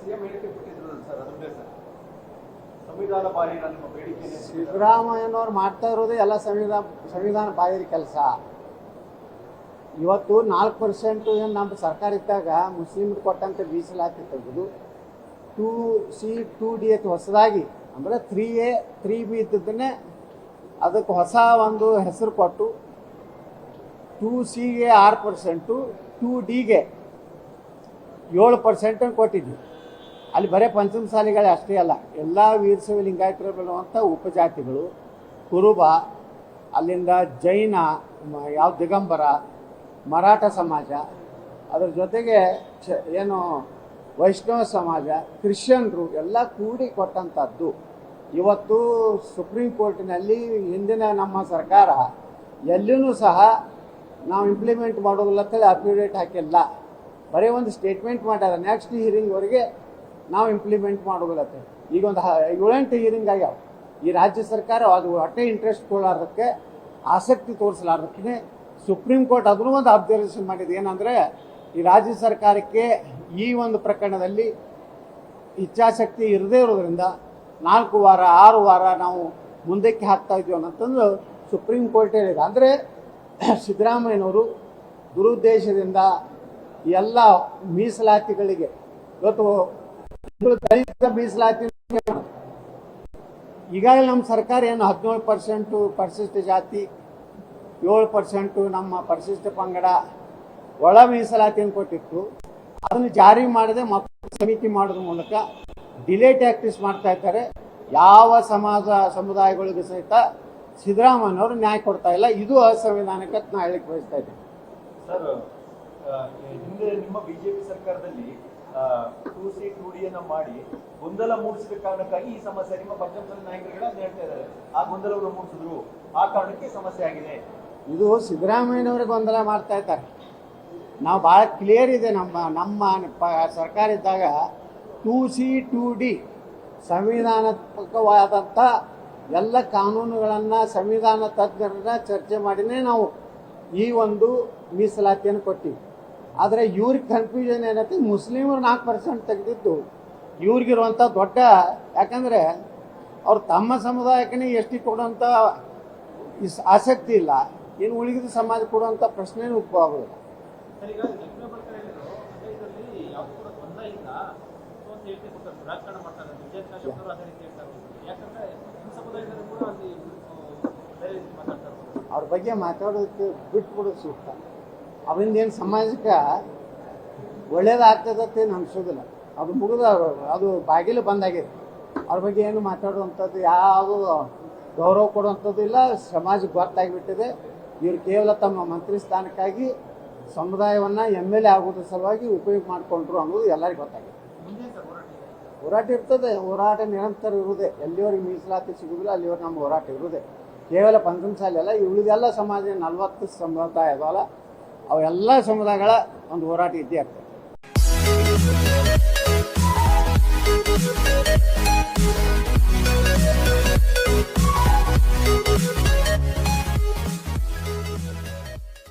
CM ಹೇಳಿಕೆ ಕೊಟ್ಟಿದ್ರು sir, ಅದೊಂದೇ ಸರ್ ಸಂವಿಧಾನ ಬಾಹಿರ ನಿಮ್ಮ ಬೇಡಿಕೆ. ಸಿದ್ದರಾಮಯ್ಯನವ್ರು ಮಾಡ್ತಾ ಇರೋದೇ ಎಲ್ಲ ಸಂವಿಧಾನ ಬಾಹಿರ ಕೆಲಸ. ಇವತ್ತು 4% ಏನು ನಮ್ಮ ಸರ್ಕಾರ ಇದ್ದಾಗ ಮುಸ್ಲಿಮ್ಗೆ ಕೊಟ್ಟಂತೆ ಮೀಸಲಾತಿ ತೆಗೆದು 2C 2D ಅಂತ ಹೊಸದಾಗಿ ಅಂದರೆ 3A 3B ಇದ್ದದನ್ನೇ ಅದಕ್ಕೆ ಹೊಸ ಒಂದು ಹೆಸರು ಕೊಟ್ಟು 2Cಗೆ 6%, 2Dಗೆ 7% ಕೊಟ್ಟಿದ್ವಿ. ಅಲ್ಲಿ ಬರೀ ಪಂಚಮಸಾಲಿಗಳೇ ಅಷ್ಟೇ ಅಲ್ಲ, ಎಲ್ಲ ವೀರಶೈವ ಲಿಂಗಾಯತರು ಬರುವಂಥ ಉಪಜಾತಿಗಳು, ಕುರುಬ, ಅಲ್ಲಿಂದ ಜೈನ, ಯಾವ ದಿಗಂಬರ, ಮರಾಠ ಸಮಾಜ, ಅದರ ಜೊತೆಗೆ ಏನು ವೈಷ್ಣವ ಸಮಾಜ, ಕ್ರಿಶ್ಚಿಯನ್ರು ಎಲ್ಲ ಕೂಡಿ ಕೊಟ್ಟಂಥದ್ದು. ಇವತ್ತು ಸುಪ್ರೀಂ ಕೋರ್ಟಿನಲ್ಲಿ ಹಿಂದಿನ ನಮ್ಮ ಸರ್ಕಾರ ಎಲ್ಲಿಯೂ ಸಹ ನಾವು ಇಂಪ್ಲಿಮೆಂಟ್ ಮಾಡೋದಿಲ್ಲ ಅಂತೇಳಿ ಅಫಿಡೇಟ್ ಹಾಕಿಲ್ಲ, ಬರೀ ಒಂದು ಸ್ಟೇಟ್ಮೆಂಟ್ ಮಾಡ್ಯಾರ. ನೆಕ್ಸ್ಟ್ ಹೀರಿಂಗ್ವರೆಗೆ ನಾವು ಇಂಪ್ಲಿಮೆಂಟ್ ಮಾಡೋದಿಲ್ಲ ಅಂತ. ಈಗ ಒಂದು 7-8 ಹೀರಿಂಗ್ ಆಗ್ಯಾವ. ಈ ರಾಜ್ಯ ಸರ್ಕಾರ ಅದು ಹೊಟ್ಟೆ ಇಂಟ್ರೆಸ್ಟ್ ಕೊಡಲಾರ್ದಕ್ಕೆ, ಆಸಕ್ತಿ ತೋರಿಸಲಾರ್ದಕ್ಕೆ ಸುಪ್ರೀಂ ಕೋರ್ಟ್ ಅದನ್ನು ಒಂದು ಅಬ್ಸರ್ವೇಷನ್ ಮಾಡಿದೆ. ಏನಂದರೆ ಈ ರಾಜ್ಯ ಸರ್ಕಾರಕ್ಕೆ ಈ ಒಂದು ಪ್ರಕರಣದಲ್ಲಿ ಇಚ್ಛಾಶಕ್ತಿ ಇರದೇ ಇರೋದ್ರಿಂದ 4 ವಾರ 6 ವಾರ ನಾವು ಮುಂದಕ್ಕೆ ಹಾಕ್ತಾ ಇದ್ದೀವಿ ಅನ್ನೋಂಥದ್ದು ಸುಪ್ರೀಂ ಕೋರ್ಟ್ ಹೇಳಿದೆ. ಅಂದರೆ ಸಿದ್ದರಾಮಯ್ಯನವರು ದುರುದ್ದೇಶದಿಂದ ಎಲ್ಲ ಮೀಸಲಾತಿಗಳಿಗೆ ಇವತ್ತು ದಲಿತ ಮೀಸಲಾತಿ ಈಗಾಗಲೇ ನಮ್ಮ ಸರ್ಕಾರ ಏನು 17% ಪರಿಶಿಷ್ಟ ಜಾತಿ, 7% ನಮ್ಮ ಪರಿಶಿಷ್ಟ ಪಂಗಡ ಒಳ ಮೀಸಲಾತಿಯನ್ನು ಕೊಟ್ಟಿತ್ತು. ಅದನ್ನು ಜಾರಿ ಮಾಡದೆ ಮಕ್ಕಳ ಸಮಿತಿ ಮಾಡೋದ್ರ ಮೂಲಕ ಡಿಲೇ ಟ್ಯಾಕ್ಟಿಸ್ ಮಾಡ್ತಾ ಇದ್ದಾರೆ. ಯಾವ ಸಮುದಾಯಗಳಿಗೂ ಸಹಿತ ಸಿದ್ದರಾಮಯ್ಯನವರು ನ್ಯಾಯ ಕೊಡ್ತಾ ಇಲ್ಲ. ಇದು ಅಸಂವಿಧಾನಿಕ ಅಂತ ನಾ ಹೇಳಕ್ಕೆ ಬಯಸ್ತಾ ಇದ್ದೀನಿ. ಸರ್, ಹಿಂದೆ ನಿಮ್ಮ ಬಿಜೆಪಿ ಸರ್ಕಾರದಲ್ಲಿ 2C 2D ಮಾಡಿ ಗೊಂದಲ ಮೂಡಿಸಿದ ಕಾರಣಕ್ಕಾಗಿ ಈ ಸಮಸ್ಯೆ ನಿಮ್ಮ ಪಂಚಮಸಾಲಿ ನಾಯಕರುಗಳ ಹೇಳ್ತಾ ಇದ್ದಾರೆ. ಆ ಗೊಂದಲವನ್ನು ಮೂಡಿಸಿದ್ರು, ಆ ಕಾರಣಕ್ಕೆ ಸಮಸ್ಯೆ ಆಗಿದೆ. ಇದು ಸಿದ್ದರಾಮಯ್ಯನವರೇ ಗೊಂದಲ ಮಾಡ್ತಾ ಇದ್ದಾರೆ. ನಾವು ಭಾಳ ಕ್ಲಿಯರ್ ಇದೆ. ನಮ್ಮ ಸರ್ಕಾರ ಇದ್ದಾಗ 2C 2D ಸಂವಿಧಾನಾತ್ಮಕವಾದಂಥ ಎಲ್ಲ ಕಾನೂನುಗಳನ್ನು ಸಂವಿಧಾನ ತಜ್ಞರನ್ನ ಚರ್ಚೆ ಮಾಡಿನೇ ನಾವು ಈ ಒಂದು ಮೀಸಲಾತಿಯನ್ನು ಕೊಟ್ಟಿವಿ. ಆದರೆ ಇವ್ರಿಗೆ ಕನ್ಫ್ಯೂಷನ್ ಏನೈತೆ, ಮುಸ್ಲಿಮರು 4% ತೆಗೆದಿದ್ದು ಇವ್ರಿಗಿರುವಂಥ ದೊಡ್ಡ, ಯಾಕಂದರೆ ಅವ್ರು ತಮ್ಮ ಸಮುದಾಯಕ್ಕೆ ಎಷ್ಟು ಕೊಡುವಂಥ ಆಸಕ್ತಿ ಇಲ್ಲ, ಇನ್ನು ಉಳಿದ ಸಮಾಜ ಕೊಡುವಂಥ ಪ್ರಶ್ನೆನೂ ಉದ್ಭವ ಆಗೋದಿಲ್ಲ. ಅವ್ರ ಬಗ್ಗೆ ಮಾತಾಡೋದಕ್ಕೆ ಬಿಟ್ಬಿಡೋದು ಸೂಕ್ತ. ಅವರಿಂದ ಏನು ಸಮಾಜಕ್ಕೆ ಒಳ್ಳೇದಾಗ್ತದತ್ತೇನು ಅನಿಸೋದಿಲ್ಲ. ಅದು ಮುಗಿದ, ಅದು ಬಾಗಿಲು ಬಂದಾಗಿದೆ. ಅವ್ರ ಬಗ್ಗೆ ಏನು ಮಾತಾಡುವಂಥದ್ದು, ಯಾವುದು ಗೌರವ ಕೊಡುವಂಥದ್ದು ಇಲ್ಲ. ಸಮಾಜಕ್ಕೆ ಗೊತ್ತಾಗಿಬಿಟ್ಟಿದೆ. ಇವರು ಕೇವಲ ತಮ್ಮ ಮಂತ್ರಿ ಸ್ಥಾನಕ್ಕಾಗಿ ಸಮುದಾಯವನ್ನು MLA ಆಗೋದ್ರ ಸಲುವಾಗಿ ಉಪಯೋಗ ಮಾಡಿಕೊಂಡ್ರು ಅನ್ನೋದು ಎಲ್ಲರಿಗೂ ಗೊತ್ತಾಗಿದೆ. ಹೋರಾಟ ಇರ್ತದೆ, ಹೋರಾಟ ನಿರಂತರ ಇರುವುದೇ. ಎಲ್ಲಿವರೆಗೆ ಮೀಸಲಾತಿ ಸಿಗುವುದಿಲ್ಲ ಅಲ್ಲಿವರೆಗೆ ನಮ್ಮ ಹೋರಾಟ ಇರುವುದೇ. ಕೇವಲ ಪಂಚಮಸಾಲಿ ಅಲ್ಲ, ಉಳಿದೆಲ್ಲ ಸಮಾಜ 40 ಸಮುದಾಯ ಅದಲ್ಲ, ಅವೆಲ್ಲ ಸಮುದಾಯಗಳ ಒಂದು ಹೋರಾಟ ಇದ್ದೇ ಆಗ್ತದೆ.